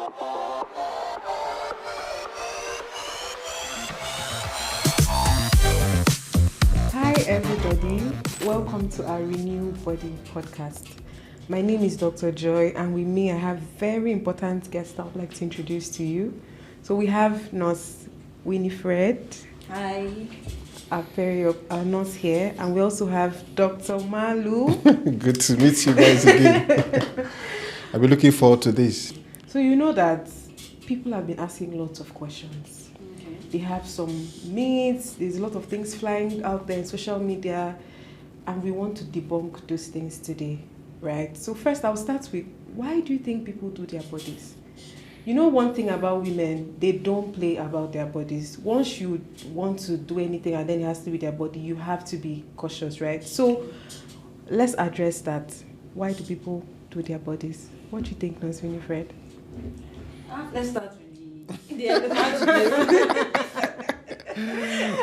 Hi everybody, welcome to our Renew Body podcast. My name is Dr. Joy, and with me I have very important guest I would like to introduce to you. So we have Nurse Winifred. Hi. Our nurse here, and we also have Dr. Malu. Good to meet you guys again. I've been looking forward to this. So you know that people have been asking lots of questions. Okay. They have some myths, there's a lot of things flying out there in social media, and we want to debunk those things today, right? So first I'll start with, why do you think people do their bodies? You know, one thing about women, they don't play about their bodies. Once you want to do anything and then it has to be their body, you have to be cautious, right? So let's address that. Why do people do their bodies? What do you think, Nurse Winifred? Let's start with the elephant.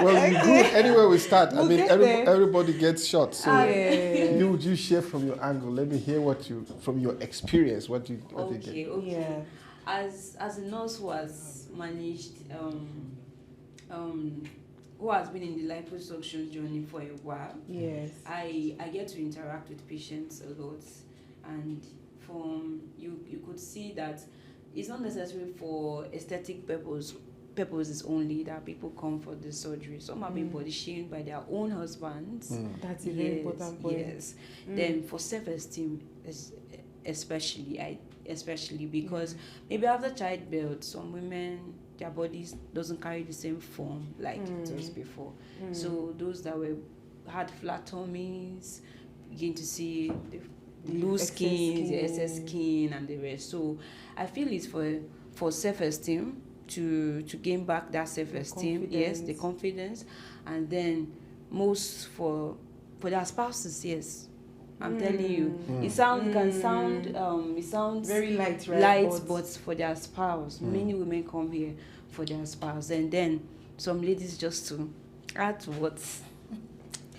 Well, good. Anywhere we start, We'll I mean, get there. everybody gets shot. So Yeah. you share from your angle. Let me hear from your experience, what you get. Okay. Yeah. As a nurse who has managed, who has been in the liposuction journey for a while, Yes. I get to interact with patients a lot, and from you could see that it's not necessary for aesthetic purposes only that people come for the surgery. Some have been body shamed by their own husbands. That's a very important point. Yes. Then for self-esteem, especially because maybe after childbirth, some women, their bodies doesn't carry the same form like it was before. So those that had flat tummies begin to see the loose skin, the excess skin, and the rest. So I feel it's for self-esteem to gain back that self-esteem. Yes, the confidence, and then most for their spouses. Yes. I'm telling you, it sounds very light, right? Light, but for their spouse, many women come here for their spouse, and then some ladies just to add to what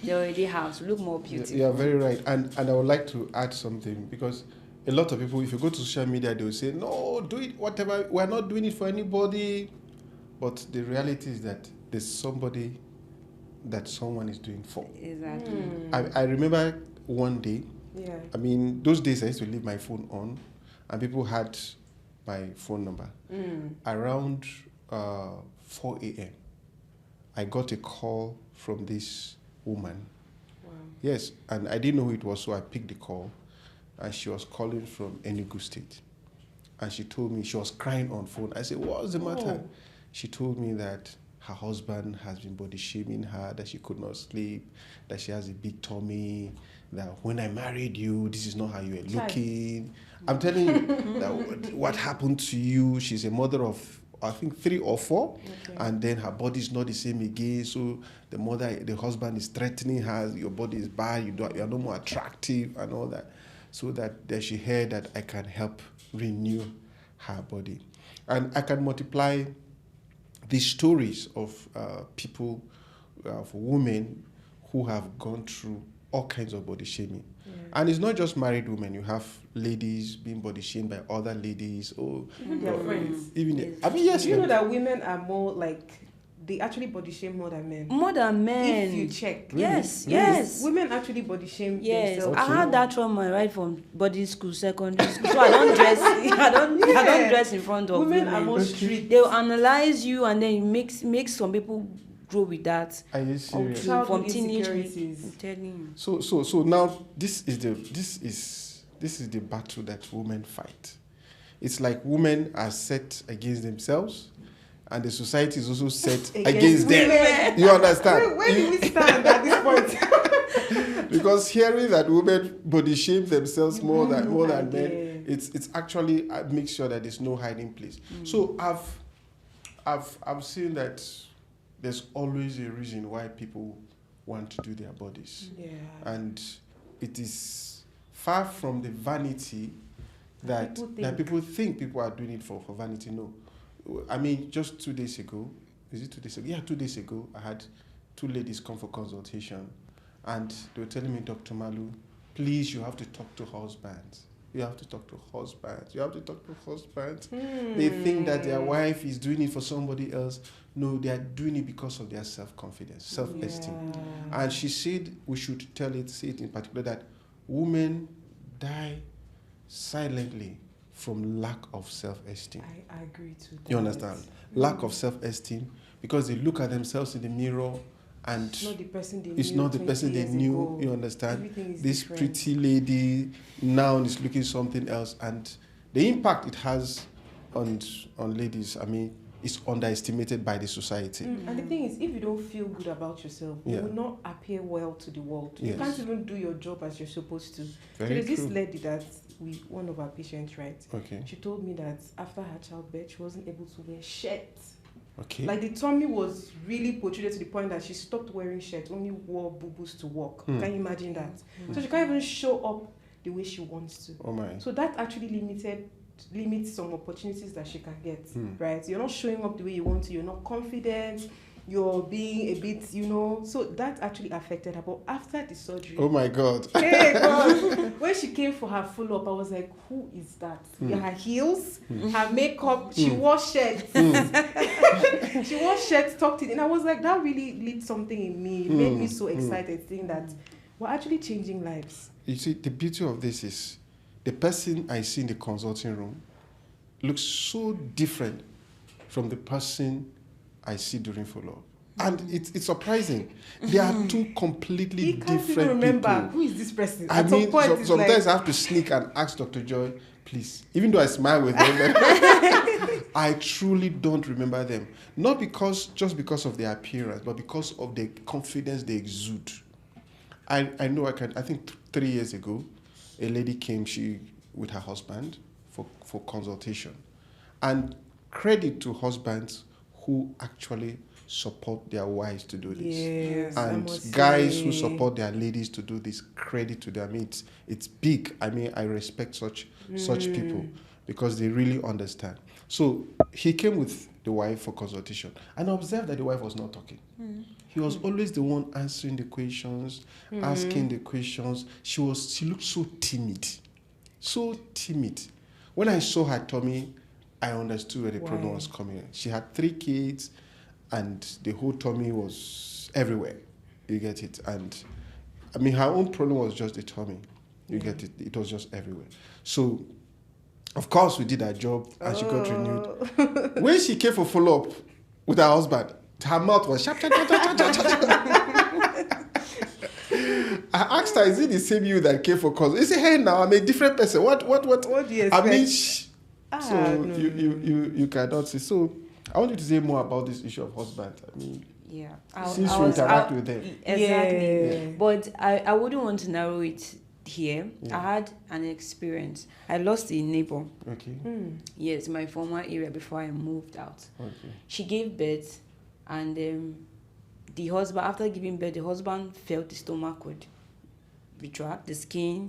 they already have to look more beautiful. You are very right, and I would like to add something, because a lot of people, if you go to social media, they will say, "No, do it whatever. We are not doing it for anybody," but the reality is that there's somebody that someone is doing for. Exactly. I remember one day, Yeah. I mean, those days I used to leave my phone on, and people had my phone number. Around 4 a.m., I got a call from this woman. Wow. Yes, and I didn't know who it was, so I picked the call, and she was calling from Enugu State. And she told me, she was crying on phone. I said, "What's the matter?" Oh. She told me that her husband has been body shaming her, that she could not sleep, that she has a big tummy, that when I married you, this is not how you were looking. I'm telling you that what happened to you. She's a mother of, I think, 3 or 4, and then her body is not the same again. So the husband is threatening her. Your body is bad. You are no more attractive and all that. So that she heard that I can help renew her body, and I can multiply these stories of people, of women who have gone through all kinds of body shaming. And it's not just married women. You have ladies being body shamed by other ladies, or Even their friends. Yes. Do you know that women are more like, they actually body shame more than men? More than men. If you check. Yes, Really? yes. Women actually body shame Yes, themselves. I had that trauma right from body school, secondary school. So I don't dress. I don't dress in front of Women women. are more strict. They'll analyze you, and then it makes some people grow with that. Are you serious? Childhood From teenage. insecurities. I'm telling you. So now this is the battle that women fight. It's like women are set against themselves, and the society is also set against them. women. You understand? Where do we stand at this point? Because hearing that women body shame themselves more than men, it's actually makes sure that there's no hiding place. So I've seen that there's always a reason why people want to do their bodies. Yeah. And it is far from the vanity that people think people are doing it for vanity. No. I mean, just 2 days ago, is it 2 days ago? Yeah, 2 days ago, I had 2 ladies come for consultation, and they were telling me, "Dr. Malu, please, you have to talk to husbands. You have to talk to husbands. You have to talk to husbands. They think that their wife is doing it for somebody else. No, they are doing it because of their self-confidence, self-esteem. Yeah. And she said we should say it in particular, that women die silently from lack of self-esteem. I agree to that. You understand? Lack of self-esteem, because they look at themselves in the mirror and It's not the person they it's knew not the 20 person they years knew. ago. You understand? Everything is This different. pretty lady now is looking something else, and the impact it has on ladies, I mean, is underestimated by the society. And the thing is, if you don't feel good about yourself, you will not appear well to the world. You Yes. can't even do your job as you're supposed to. Very There's this true. lady that one of our patients, right? Okay. She told me that after her childbirth, she wasn't able to wear shirts. Okay. Like the tummy was really protruded to the point that she stopped wearing shirts, only wore boo-boos to work. Can you imagine that? So she can't even show up the way she wants to. Oh my. So that actually limits some opportunities that she can get, right? You're not showing up the way you want to, you're not confident, you're being a bit, so that actually affected her. But after the surgery, Oh my God. hey God, when she came for her follow-up, I was like, who is that? Her heels, her makeup, she wore shirts. She wore shirts, tucked it in. I was like, that really lit something in me. It made me so excited seeing that we're actually changing lives. You see, the beauty of this is the person I see in the consulting room looks so different from the person I see during follow-up. And it's surprising. They are two completely He can't different even remember people. who is this person. I At some mean, point, it's sometimes like, I have to sneak and ask Dr. Joy, please, even though I smile with them, I truly don't remember them. Not just because of their appearance, but because of the confidence they exude. I know I think 3 years ago, a lady came, with her husband for consultation. And credit to husbands who actually support their wives to do this. yes, I And must guys say. who support their ladies to do this, credit to them. It's big. I mean, I respect such people because they really understand. So he came with the wife for consultation and observed that the wife was not talking. He was always the one answering the questions, asking the questions. She looked so timid. So timid. When I saw her tummy, I understood where the problem was coming in. She had 3 kids, and the whole tummy was everywhere. You get it? And I mean, her own problem was just the tummy. You get it? It was just everywhere. So, of course, we did our job, and she got renewed. When she came for follow-up with her husband, her mouth was sharp, sharp, sharp, sharp, sharp, sharp, sharp. I asked her, is it the same you that came for cause? He said, hey, now I'm a different person. What do you expect? I mean, no. you cannot see. So I want you to say more about this issue of husband. I mean, since you interact with them. Exactly. Yeah. But I wouldn't want to narrow it here. Yeah. I had an experience. I lost a neighbor. Okay. Yes, my former area before I moved out. Okay. She gave birth, and the husband, after giving birth, the husband felt the stomach would retract, the skin,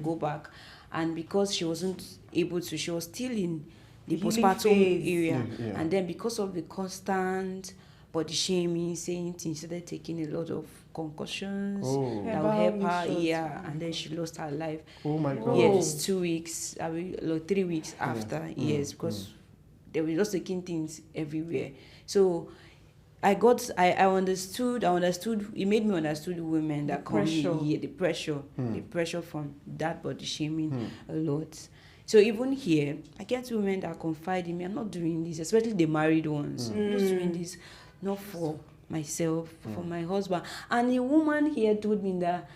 go back. And because she wasn't able to, she was still in the Healing postpartum phase. area. Yeah. And then because of the constant body shaming, saying things, she started taking a lot of concussions that will help her. And then she lost her life. Oh my God. Yes, 2 weeks, 3 weeks after. Yes, because they were just taking things everywhere. So I understood. It made me understood women that come here, the pressure from that body shaming a lot. So even here, I get women that confide in me. I'm not doing this, especially the married ones. I'm just doing this not for myself, for my husband. And a woman here told me that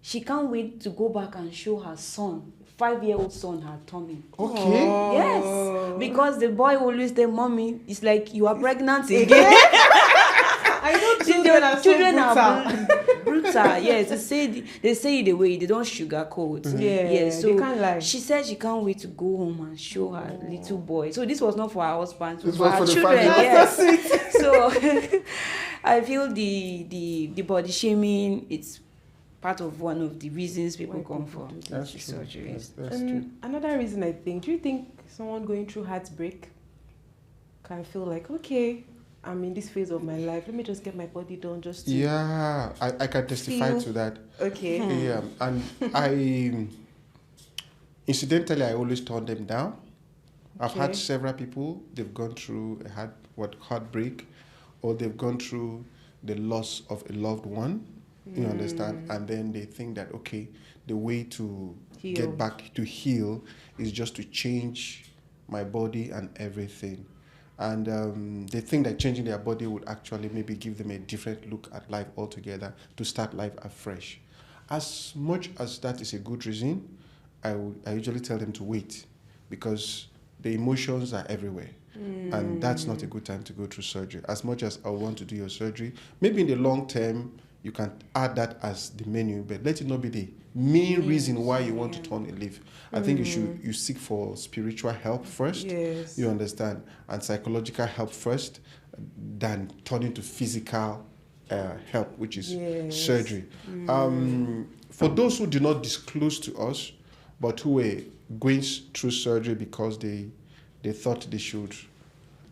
she can't wait to go back and show her son, 5-year-old son, her tummy. Okay. Yes, because the boy always say, "Mommy, it's like you are pregnant again." I know children are brutal. Yes, they say it the way they don't sugarcoat. So so they can't lie. she said she can't wait to go home and show her little boy. So this was not for her husband, it was This for was her for the children. family. Yes. So I feel the body shaming, it's part of one of the reasons people come for That's true. surgeries. That's true. Another reason I think, do you think someone going through heartbreak can feel like, okay, I'm in this phase of my life, let me just get my body done just to... Yeah, I can testify feel- to that. Okay. Yeah, and I, Incidentally, I always turn them down. I've had Okay. several people, they've gone through heartbreak, or they've gone through the loss of a loved one, you understand, and then they think that, okay, the way to Heal. get back to heal is just to change my body and everything. And they think that changing their body would actually maybe give them a different look at life altogether, to start life afresh. As much as that is a good reason, I usually tell them to wait, because the emotions are everywhere. And that's not a good time to go through surgery. As much as I want to do your surgery, maybe in the long term, you can add that as the menu, but let it not be the main reason why you want to turn a leaf. I think you seek for spiritual help first, Yes. you understand, and psychological help first, than turning to physical help, which is surgery. For those who do not disclose to us, but who were going through surgery because they thought they should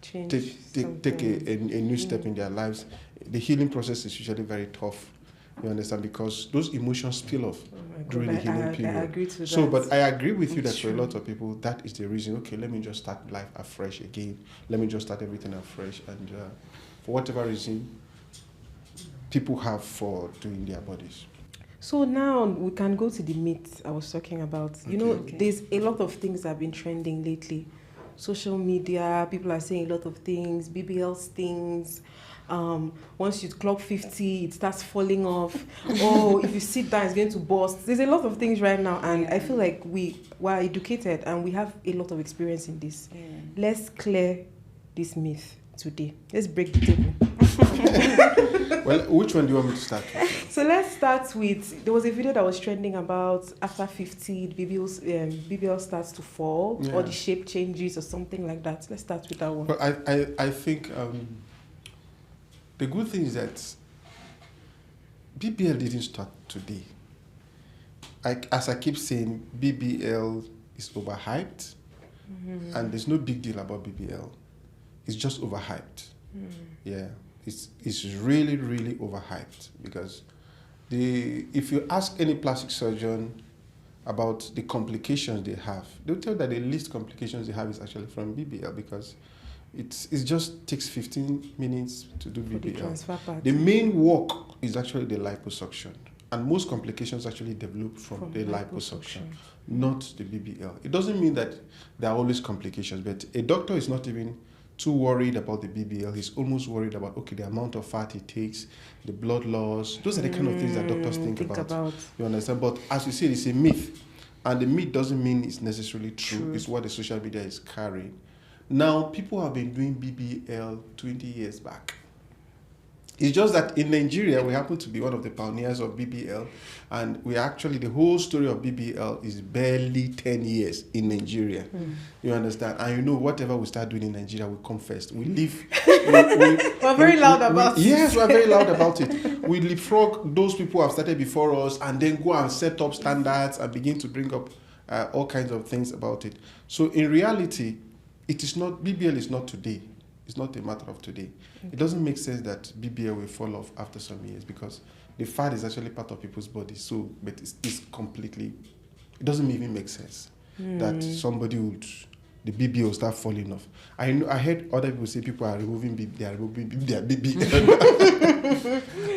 Change take a new step in their lives, the healing process is usually very tough. You understand? Because those emotions spill off during the healing period. I agree to So, that. but I agree with you that It's for a true. lot of people, that is the reason. Okay, let me just start life afresh again. Let me just start everything afresh. And for whatever reason, people have for doing their bodies. So now we can go to the myth I was talking about. You know, Okay. there's a lot of things that have been trending lately. Social media, people are saying a lot of things, BBLs things. Once you clock 50, it starts falling off. Oh, if you sit down, it's going to burst. There's a lot of things right now, and I feel like we are educated and we have a lot of experience in this. Yeah. Let's clear this myth today. Let's break the table. Well, which one do you want me to start with? So let's start with, there was a video that was trending about after 50, BBL starts to fall, or the shape changes or something like that. Let's start with that one. Well, I think the good thing is that BBL didn't start today. As I keep saying, BBL is overhyped, and there's no big deal about BBL. It's just overhyped. Yeah, it's really, really overhyped, because if you ask any plastic surgeon about the complications they have, they'll tell you that the least complications they have is actually from BBL, because it just takes 15 minutes to do For the BBL. transfer part. The main work is actually the liposuction, and most complications actually develop from the liposuction, not the BBL. It doesn't mean that there are always complications, but a doctor is not even too worried about the BBL. He's almost worried about, okay, the amount of fat it takes, the blood loss. Those are the kind of things that doctors think about. You understand? But as you said, it's a myth. And the myth doesn't mean it's necessarily true. It's what the social media is carrying. Now, people have been doing BBL 20 years back. It's just that in Nigeria, we happen to be one of the pioneers of BBL, and we actually, the whole story of BBL is barely 10 years in Nigeria. You understand? And you know, whatever we start doing in Nigeria, we come first. We live. We're very loud about it. Yes, we're very loud about it. We leapfrog those people who have started before us, and then go and set up standards and begin to bring up all kinds of things about it. So in reality, it is not, BBL is not today. It's not a matter of today. It doesn't make sense that BBL will fall off after some years, because the fat is actually part of people's bodies. So, but it's completely, it doesn't even make sense that somebody would, the BBL will start falling off. I heard other people say people are removing their BBL.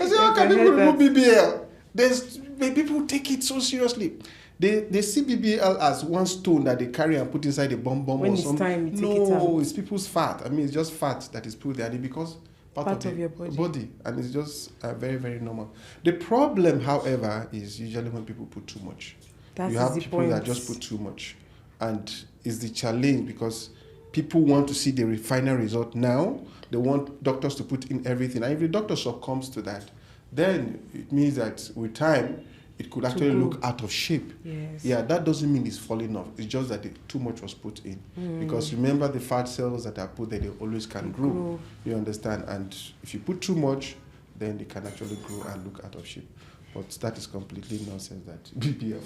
I say, how can people remove BBL? People take it so seriously. They see BBL as one stone that they carry and put inside a bomb When or it's something. time, you take it out. No, it's people's fat. I mean, it's just fat that is put there, and it becomes part of your body, and it's just very, very normal. The problem, however, is usually when people put too much. That's you have the people point. that just put too much, and it's the challenge, because people want to see the final result now. They want doctors to put in everything, and if the doctor succumbs to that, then it means that with time, it could actually look out of shape. Yes. Yeah, that doesn't mean it's falling off. It's just that too much was put in. Because remember, the fat cells that are put there, they always can grow. You understand? And if you put too much, then they can actually grow and look out of shape. But that is completely nonsense, that BBL.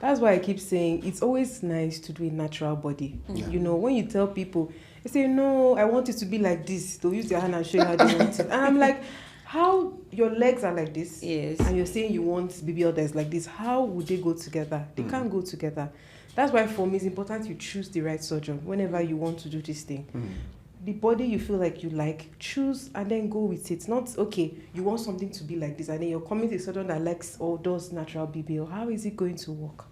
That's why I keep saying it's always nice to do a natural body. Yeah. You know, when you tell people, they say, no, I want it to be like this. They'll use their hand and show you how they want it. And I'm like, how your legs are like this, Yes. and you're saying you want BBL that's like this, how would they go together? They can't go together. That's why for me it's important you choose the right surgeon whenever you want to do this thing. The body you feel like you like, choose and then go with it. Not, okay, you want something to be like this and then you're coming to a surgeon that likes or does natural BBL. How is it going to work?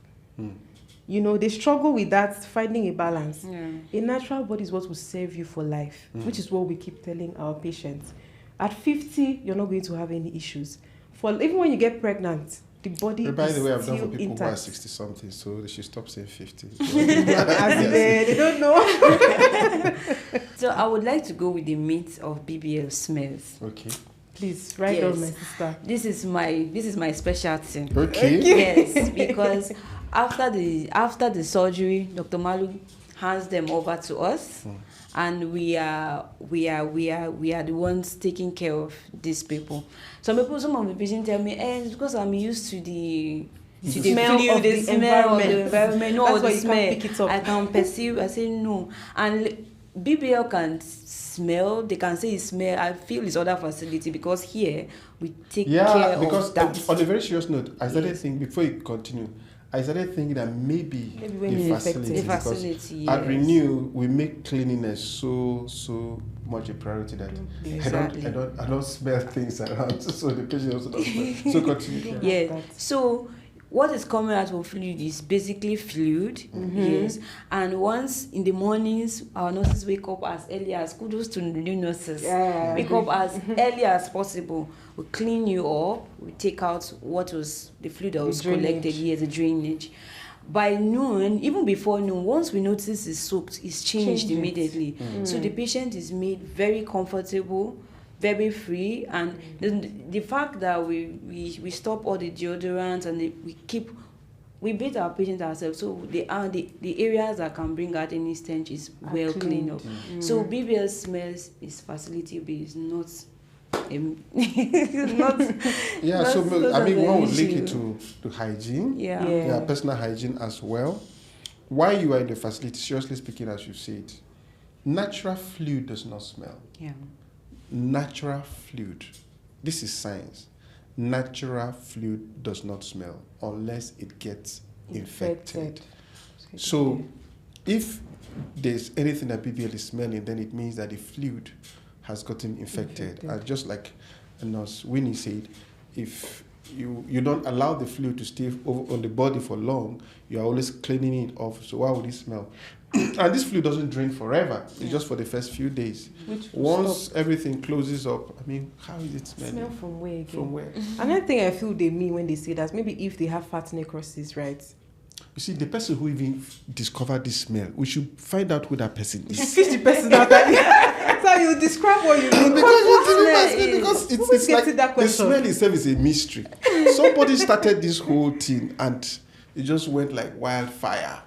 You know, they struggle with that, finding a balance. A natural body is what will serve you for life, which is what we keep telling our patients. At 50, you're not going to have any issues. Even when you get pregnant, the body By the way, I've still done for people intact. who are 60 something, so they should stop saying 50. They don't know. So I would like to go with the myth of BBL smells. Okay. Please, write down, my sister. This is my specialty. Okay. Yes, because after the surgery, Dr. Malu hands them over to us, and we are the ones taking care of these people. Some of the patients tell me, it's because I'm used to the smell fluid, of the the smell of the environment. environment. No, That's the why you smell. can't pick it up. I can perceive. I say no, and BBL can smell. They can say it smell. I feel it's other facility because here we take care because of that. on a very serious note, I started thinking, before you continue, I started thinking that maybe when the you're facility, infected. The because facility, at yes. Renew, we make cleanliness so much a priority that Exactly. I don't smell things around, so the patient also doesn't smell. So continue. Yeah. So what is coming out of fluid is basically fluid. Yes. And once in the mornings, our nurses wake up as early as, kudos to the new nurses. Yeah. Wake up as early as possible. We clean you up. We take out what was the fluid that was collected. Yes, the drainage. By noon, even before noon, once we notice it's soaked, it's changed immediately. So the patient is made very comfortable, very free, and the fact that we stop all the deodorants and we bathe our patients ourselves, so the areas that can bring out any stench is well cleaned up. So BBL smells is facility based, not so I mean, one would link it to hygiene, yeah. personal hygiene as well. While you are in the facility, seriously speaking, as you said, natural fluid does not smell. Yeah. Natural fluid, this is science. Natural fluid does not smell unless it gets infected. So if there's anything that BBL is smelling, then it means that the fluid has gotten infected. And just like Nurse Winnie said, if you don't allow the fluid to stay on the body for long, you're always cleaning it off. So why would it smell? And this fluid doesn't drain forever. It's just for the first few days. Once everything closes up, I mean, how is it smelling? Smell from where again? From where? Another thing I feel they mean when they say that, maybe if they have fat necrosis, right? You see, the person who even discovered this smell, we should find out who that person is. Fish the person out there. So you describe what you mean. Because it's like that the smell itself is a mystery. Somebody started this whole thing and it just went like wildfire.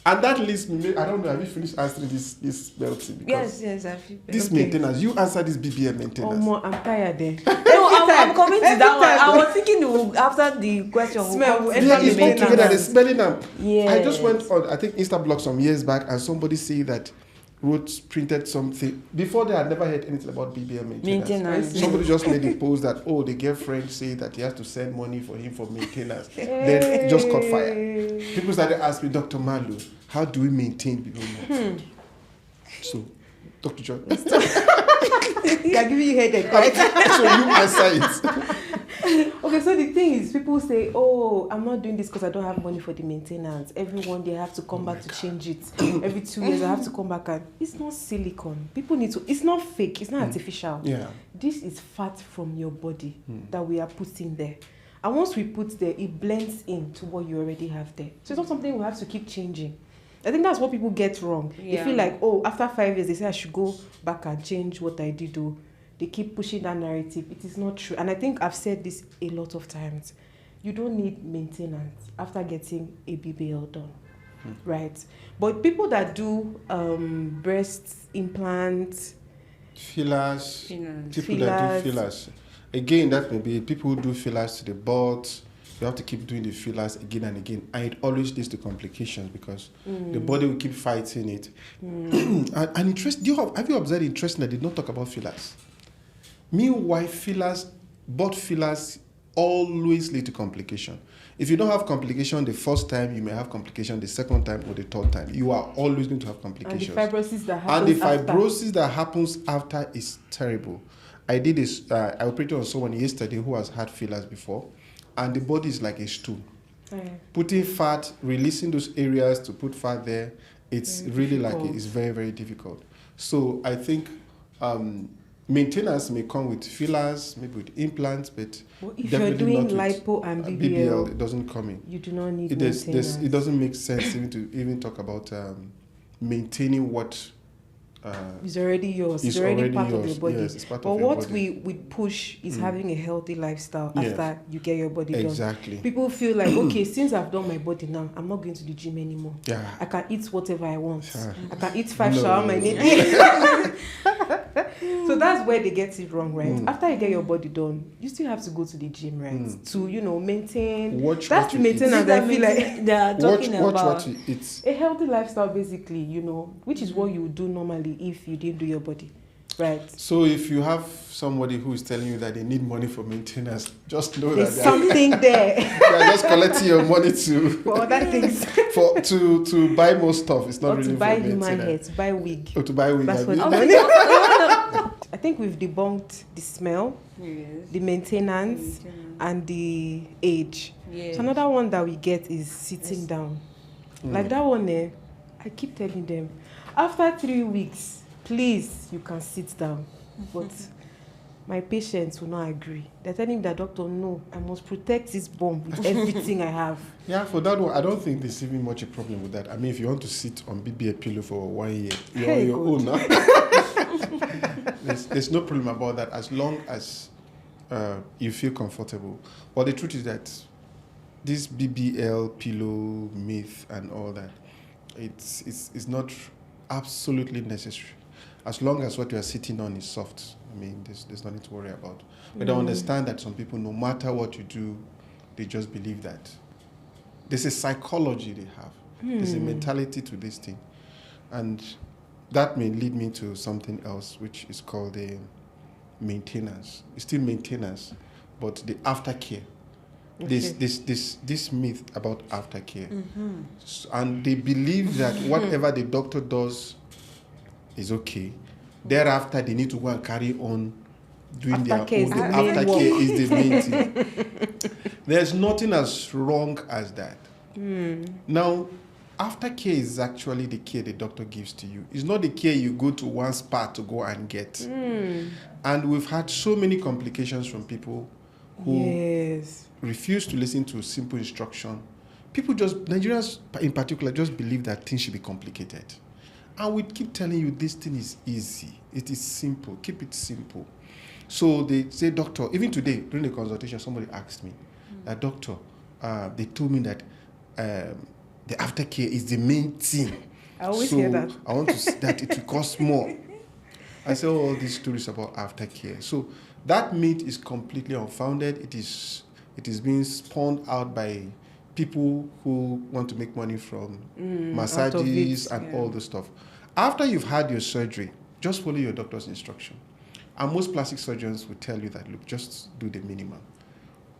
And that leads me, I don't know, have you finished answering this smell thing? Because Yes, I feel this maintenance, you answer this BBL maintenance. I'm tired there. No, I'm coming to that one. I was thinking after the question. Smell. Yeah, it's all together, the smelling them. Yes. I just went on, I think, Instablog some years back, and somebody said that printed something. Before they had never heard anything about BBL maintenance. Somebody just made a post that, the girlfriend said that he has to send money for him for maintenance. Then it just caught fire. People started asking me, Dr. Malu, how do we maintain BBL? So, Dr. John. They're giving you headache, right? So you answer it. Okay, so the thing is, people say, I'm not doing this because I don't have money for the maintenance. Every one day I have to come back to change it. Every 2 years I have to come back, and it's not silicone. People need to, it's not fake, it's not artificial. Yeah. This is fat from your body that we are putting there. And once we put there, it blends into what you already have there. So it's not something we have to keep changing. I think that's what people get wrong. They feel like, after 5 years, they say I should go back and change what I did. They keep pushing that narrative. It is not true. And I think I've said this a lot of times. You don't need maintenance after getting a BBL done, right? But people that do breast implants, Fillers. People Fillers. that do fillers. Again, that may be people who do fillers to the butt. You have to keep doing the fillers again and again. And it always leads to complications because the body will keep fighting it. And have you observed interesting that they did not talk about fillers? Meanwhile, both fillers always lead to complication. If you don't have complication the first time, you may have complication the second time or the third time. You are always going to have complications. And the fibrosis that happens after is terrible. I did this. I operated on someone yesterday who has had fillers before, and the body is like a stool. Putting fat, releasing those areas to put fat there, it's really difficult. It's very, very difficult. So I think maintenance may come with fillers, maybe with implants, but if you're doing lipo and BBL, it doesn't come in. You do not need maintenance. It doesn't make sense even talk about maintaining what it's already yours. It's already part of your body. Yes, it's part but of your what body. we push is having a healthy lifestyle after you get your body done. Exactly. People feel like, okay, since I've done my body now, I'm not going to the gym anymore. Yeah. I can eat whatever I want. I can eat 5 shawarma in a day. So that's where they get it wrong, right? After you get your body done, you still have to go to the gym, right? To, maintain. That's the maintenance I feel like they are talking about. Watch what you eat. A healthy lifestyle, basically, which is what you would do normally if you didn't do your body, right? So if you have somebody who is telling you that they need money for maintenance, just know there's that something there. They are just collecting your money for other things. to buy more stuff. It's not or really to buy for human hair, to buy wig. Or to buy wig. That's what I think we've debunked the smell, the maintenance, and the age. Yes. So another one that we get is sitting down. Like that one there, I keep telling them, after 3 weeks, please, you can sit down. But my patients will not agree. They're telling the doctor, no, I must protect this bone with everything I have. Yeah, for that one, I don't think there's even much a problem with that. I mean, if you want to sit on BBL pillow for 1 year, you're on your own now. There's no problem about that as long as you feel comfortable. But the truth is that this BBL pillow myth and all that, it's not absolutely necessary. As long as what you are sitting on is soft, I mean, there's nothing to worry about. But I understand that some people, no matter what you do, they just believe that. There's a psychology they have. There's a mentality to this thing. And that may lead me to something else, which is called the maintenance. It's still maintenance, but the aftercare. Okay. This myth about aftercare. And they believe that whatever the doctor does is okay. Thereafter, they need to go and carry on doing their own. The aftercare is the main thing. There's nothing as wrong as that. Now, aftercare is actually the care the doctor gives to you. It's not the care you go to one spa to go and get. And we've had so many complications from people who refuse to listen to simple instruction. Nigerians in particular, just believe that things should be complicated. And we keep telling you this thing is easy. It is simple. Keep it simple. So they say, doctor, even today during the consultation, somebody asked me, doctor, they told me that the aftercare is the main thing. I always hear that. I want to see that it will cost more. I say all these stories about aftercare. So that myth is completely unfounded. It is being spawned out by people who want to make money from massages and all the stuff. After you've had your surgery, just follow your doctor's instruction. And most plastic surgeons will tell you that, look, just do the minimum.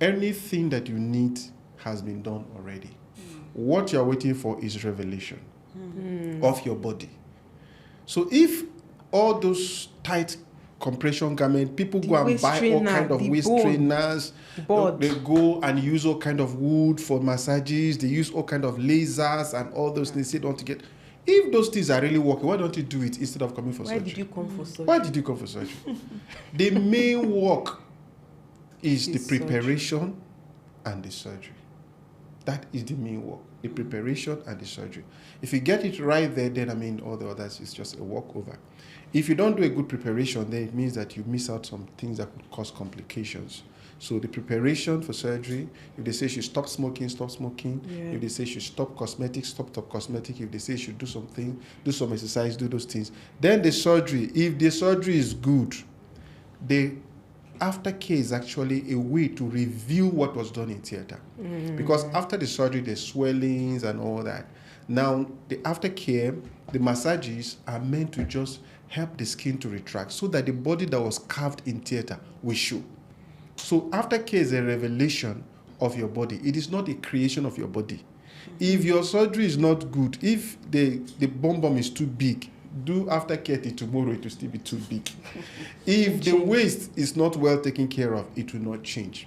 Anything that you need has been done already. What you're waiting for is revelation of your body. So if all those tight compression garments, people go and buy all kind of waist trainers. They go and use all kind of wood for massages. They use all kind of lasers and all those things they don't want to get. If those things are really working, why don't you do it instead of coming for surgery? Why did you come for surgery? Why did you come for surgery? The main work is the preparation and the surgery. That is the main work, the preparation and the surgery. If you get it right there, then I mean all the others is just a walkover. If you don't do a good preparation, then it means that you miss out some things that could cause complications. So the preparation for surgery, if they say you stop smoking, stop smoking. If they say you stop cosmetic, stop cosmetic. If they say you should do something, do some exercise, do those things. Then the surgery, if the surgery is good, the aftercare is actually a way to review what was done in theater. Because after the surgery, there's swellings and all that. Now, the aftercare, the massages are meant to just help the skin to retract so that the body that was carved in theater will show. So aftercare is a revelation of your body. It is not a creation of your body. If your surgery is not good, if the bum is too big, do aftercare till tomorrow, it will still be too big. If the waist is not well taken care of, it will not change.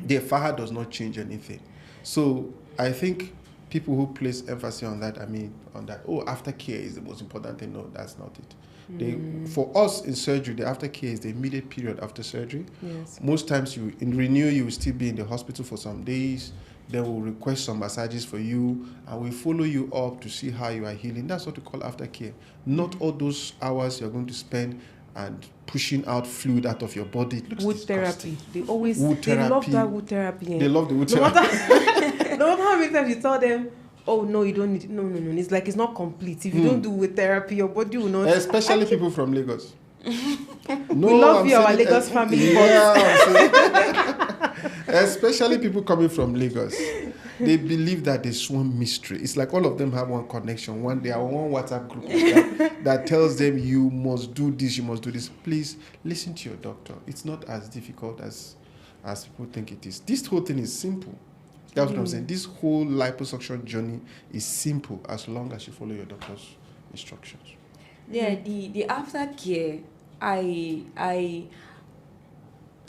The faha does not change anything. So I think people who place emphasis on that, aftercare is the most important thing. No, that's not it. For us in surgery, the aftercare is the immediate period after surgery. Yes. Most times in Renew, you will still be in the hospital for some days. Then we'll request some massages for you, and we follow you up to see how you are healing. That's what we call aftercare. Not all those hours you're going to spend and pushing out fluid out of your body. It looks Wood disgusting. therapy. They always Wood they love therapy. that wood therapy. Eh? They love the wood No therapy. matter, no matter how many times you tell them, oh no, you don't need. No. It's like it's not complete. If you don't do wood therapy, your body will not. Especially people from Lagos. No, We love I'm you, our saying- Lagos family. Yeah, I'm saying- especially people coming from Lagos. They believe that there's one mystery. It's like all of them have one connection. They are one WhatsApp group that tells them you must do this, you must do this. Please listen to your doctor. It's not as difficult as people think it is. This whole thing is simple. That's what I'm saying. This whole liposuction journey is simple as long as you follow your doctor's instructions. Yeah, the aftercare, I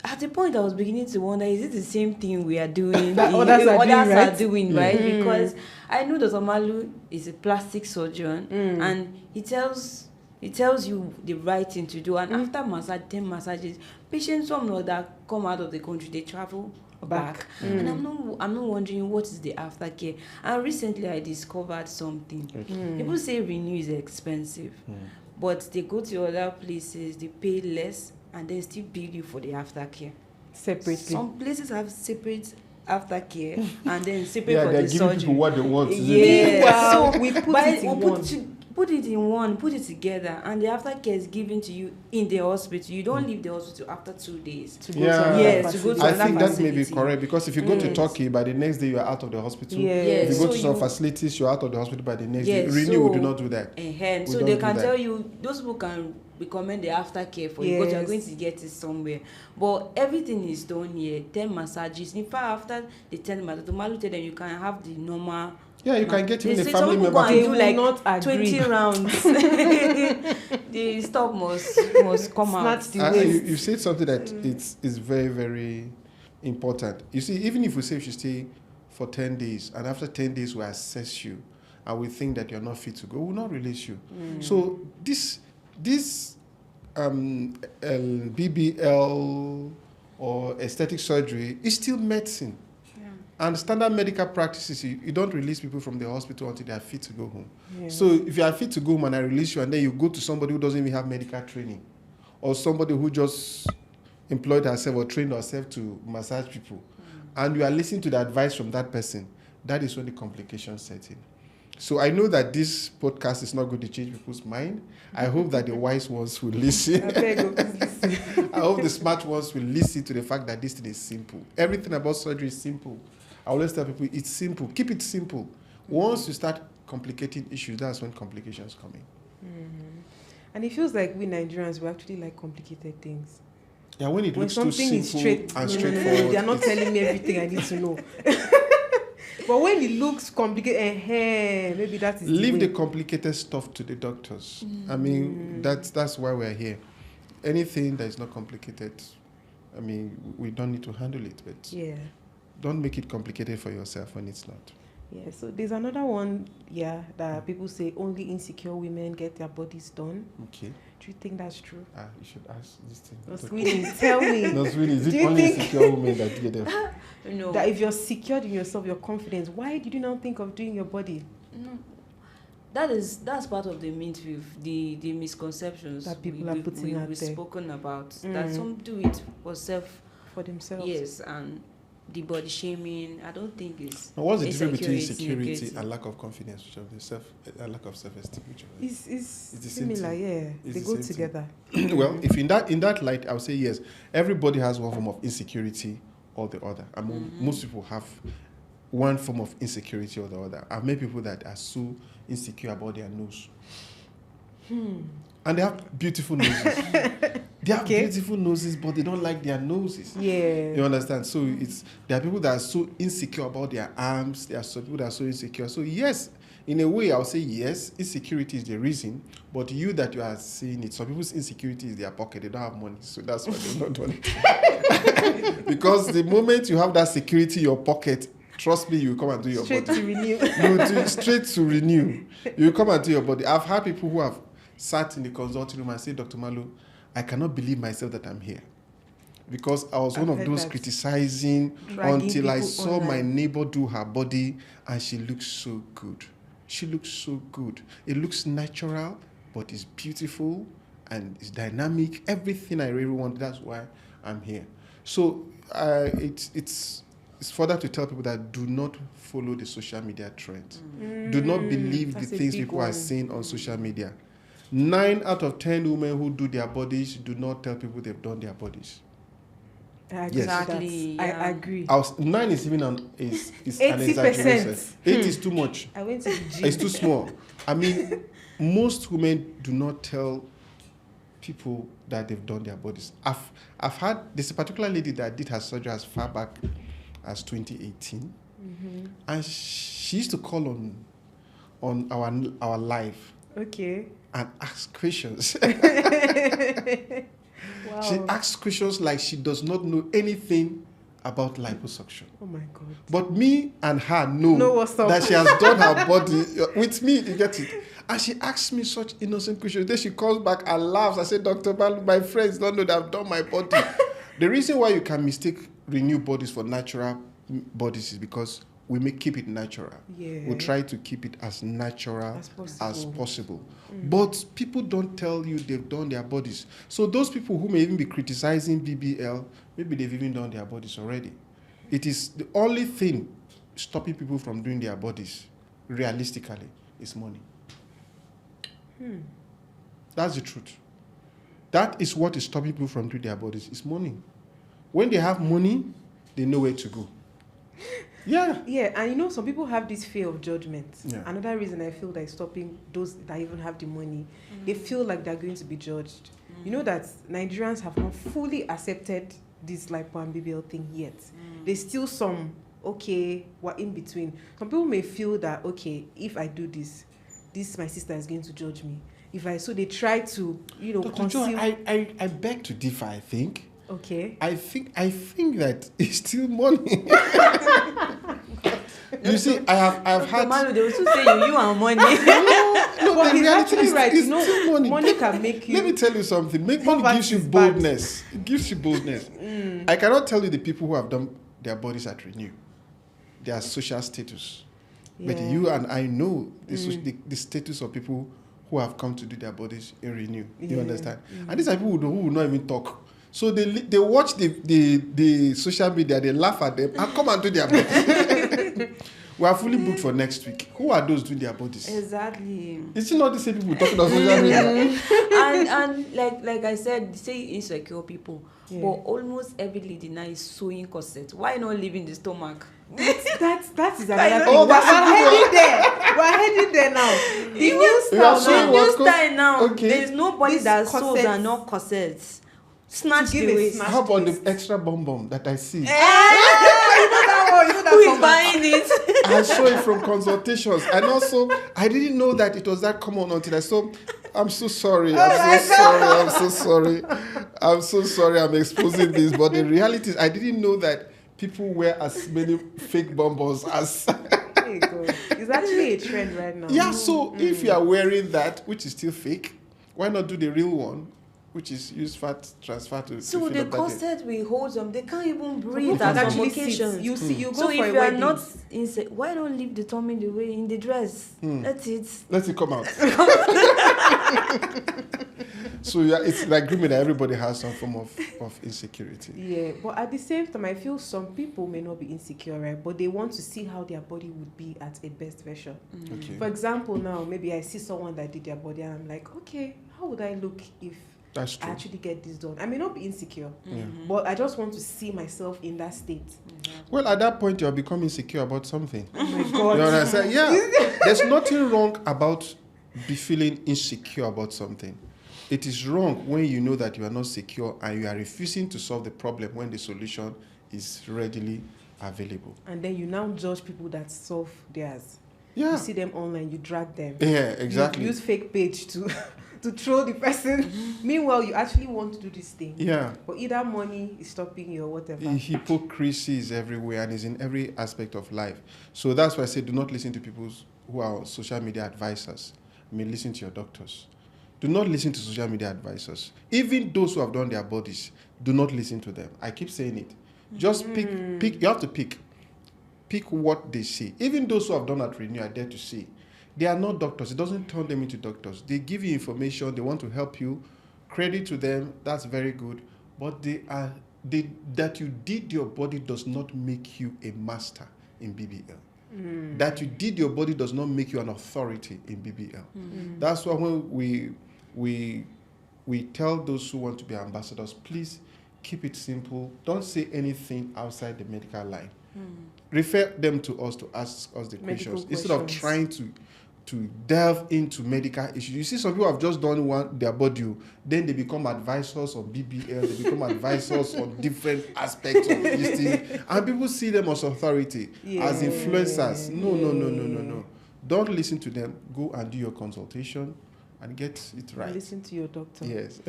at the point I was beginning to wonder, is it the same thing we are doing? That others are doing, right? Right? Because I know Dr. Malu is a plastic surgeon, and he tells you the right thing to do. And after 10 massages, patients from that come out of the country, they travel back. And I'm not wondering what is the aftercare. And recently I discovered something. People say Renew is expensive, but they go to other places, they pay less, and then still bill you for the aftercare. Separately. Some places have separate aftercare and then separate Yeah, for they're the giving surgery. people what they want. isn't it? Yeah. Well, So we put but it in we'll one. put it in one, put it together, and the aftercare is given to you in the hospital. You don't leave the hospital after 2 days. To go Yeah. to another Yes, to go facility. to I another think that may be facility. correct because if you go to Yes. Turkey, by the next day you are out of the hospital. Yes. If you go So to some you- facilities, you're out of the hospital by the next day. Yes, Renew will so- do not do that. And We so don't they do can that. tell you, those people can recommend the aftercare for you because you're Yes. going to get it somewhere. But everything is done here. 10 massages. In fact, after the 10 massages, the Malu tell them you can have the normal. Yeah, you can get even They a say family some people member. go They and do will like not agree. 20 rounds. The stuff must come out. Snatch the waist. You said something that it's very, very important. You see, even if we say you should stay for 10 days, and after 10 days we assess you, and we think that you're not fit to go, we will not release you. So this BBL or aesthetic surgery is still medicine. And standard medical practices, you don't release people from the hospital until they are fit to go home. Yes. So if you are fit to go home and I release you and then you go to somebody who doesn't even have medical training, or somebody who just employed herself or trained herself to massage people, and you are listening to the advice from that person, that is when the complications set in. So I know that this podcast is not going to change people's mind. I hope that the wise ones will listen. I beg you, please listen. I hope the smart ones will listen to the fact that this thing is simple. Everything about surgery is simple. I always tell people it's simple. Keep it simple. Once you start complicating issues, that's when complications come in. And it feels like we Nigerians, we actually like complicated things. Yeah, when it When looks too something is simple straight, and no, straightforward. they are not telling me everything I need to know. But when it looks complicated, maybe that is Leave the the way. complicated stuff to the doctors. I mean, that's why we're here. Anything that is not complicated, I mean, we don't need to handle it, but Yeah. don't make it complicated for yourself when it's not. Yeah, so there's another one, that people say only insecure women get their bodies done. Okay. Do you think that's true? You should ask this thing. No, Sweeney, tell me. No, really, is Do it you only think- insecure women that get them? No. That if you're secured in yourself, your confidence, why did you not think of doing your body? No. That's part of the myth with the misconceptions That people are putting out we've there. spoken about. That some do it for self, For themselves? yes, and the body shaming. I don't think it's. Now, what's the difference between Insecurity, insecurity and lack of confidence, which of the lack of self-esteem? Which of the- It's the same similar, thing. yeah. It's They the go same thing. together. Well, if in that light, I would say yes. Everybody has one form of insecurity or the other. I mean, most people have one form of insecurity or the other. I've met people that are so insecure about their nose. And they have beautiful noses. They have beautiful noses, but they don't like their noses. Yeah. You understand? So there are people that are so insecure about their arms. There are some people that are so insecure. So yes, in a way, I'll say yes, insecurity is the reason. But you that you are seeing it, some people's insecurity is their pocket. They don't have money. So that's why they're not doing it. Because the moment you have that security in your pocket, trust me, you come and do your Straight body. to renew. You do straight to renew. You come and do your body. I've had people who have sat in the consulting room and said, Dr. Malu, I cannot believe myself that I'm here. Because I was one of those criticizing until I saw my neighbor do her body and she looks so good. She looks so good. It looks natural, but it's beautiful and it's dynamic. Everything I really want, that's why I'm here. So it's further to tell people that do not follow the social media trend. Do not believe the things people are saying on social media. 9 out of 10 women who do their bodies do not tell people they've done their bodies. Exactly. I agree. 9 is even is 80%. an exaggeration. 8 is too much. I went to the gym. It's too small. I mean, most women do not tell people that they've done their bodies. I've had this particular lady that did her surgery as far back as 2018, and she used to call on our live. Okay. And ask questions. Wow. She asks questions like she does not know anything about liposuction. Oh my God. But me and her know what's up. that she has done her body with me, you get it. And she asks me such innocent questions. Then she calls back and laughs. I said, Dr. Malu, my friends don't know that I've done my body. The reason why you can mistake renewed bodies for natural bodies is because we may keep it natural. Yeah. We try to keep it as natural as possible. Mm. But people don't tell you they've done their bodies. So those people who may even be criticizing BBL, maybe they've even done their bodies already. It is the only thing stopping people from doing their bodies, realistically, is money. That's the truth. That is what is stopping people from doing their bodies, is money. When they have money, they know where to go. Yeah. Yeah, and you know, some people have this fear of judgment. Yeah. Another reason I feel that is stopping those that even have the money, they feel like they're going to be judged. You know that Nigerians have not fully accepted this lipo and BBL thing yet. There's still some, okay, we're in between. Some people may feel that, okay, if I do this, my sister is going to judge me. So they try to, Dr. conceal. John, I beg to differ, I think. Okay. I think that it's still money. You see, I've had. Malu, they will still say you and money. No, But the he's reality actually is right. it's still money. Money can make you. Let me tell you something. Money gives you is bad. boldness. It gives you boldness. I cannot tell you the people who have done their bodies at Renew, their social status. Yeah. But you and I know the status of people who have come to do their bodies in Renew. You understand? And these are people who will not even talk. So they watch the social media, they laugh at them, and come and do their bodies. We are fully booked for next week. Who are those doing their bodies? Exactly. Is it not the same people talking on social media? and like I said, say insecure people, but almost every lady now is sewing corset. Why not leaving the stomach? That is another thing. Oh, We're heading there. We're heading there now. The new style now. Okay. There is nobody These that sews corsets. and not corsets. Snatch give the a waist. snatch. How about the extra bomb that I see? You know that Who is song? buying it? I saw it from consultations. And also, I didn't know that it was that common until I saw. I'm so sorry. I'm so sorry. I'm exposing this. But the reality is, I didn't know that people wear as many fake bombos as. There you go. It's actually a trend right now. Yeah, so if you are wearing that, which is still fake, why not do the real one, which is use fat transfer to So fill the up that corset will hold them. They can't even breathe People at some actually sit. occasions. You see, you go So for if a you are wedding. not inside, why don't leave the tummy the way in the dress? Let it. Let it come out. So yeah, it's like agreement that everybody has some form of insecurity. Yeah, but at the same time, I feel some people may not be insecure, right? But they want to see how their body would be at a best version. Okay. For example, now, maybe I see someone that did their body and I'm like, okay, how would I look if That's I true. actually get this done? I may not be insecure, but I just want to see myself in that state. Well, at that point, you're becoming insecure about something. Oh my God. You understand? Yeah. There's nothing wrong about be feeling insecure about something. It is wrong when you know that you are not secure and you are refusing to solve the problem when the solution is readily available. And then you now judge people that solve theirs. Yeah. You see them online, you drag them. Yeah, exactly. You use fake page to to troll the person. Meanwhile, you actually want to do this thing. Yeah. But either money is stopping you or whatever. Hypocrisy is everywhere and is in every aspect of life. So that's why I say do not listen to people who are social media advisors. I mean, listen to your doctors. Do not listen to social media advisors. Even those who have done their bodies, do not listen to them. I keep saying it. Just pick. You have to pick. Pick what they say. Even those who have done at Renew, I dare to say, they are not doctors. It doesn't turn them into doctors. They give you information. They want to help you. Credit to them. That's very good. But that you did your body does not make you a master in BBL. That you did your body does not make you an authority in BBL. That's why when we tell those who want to be ambassadors, please keep it simple. Don't say anything outside the medical line. Refer them to us to ask us the questions instead of trying to delve into medical issues. You see, some people have just done their body, then they become advisors on BBL, they become advisors on different aspects of this thing, and people see them as authority, as influencers. No. Don't listen to them. Go and do your consultation and get it right. Listen to your doctor. Yes.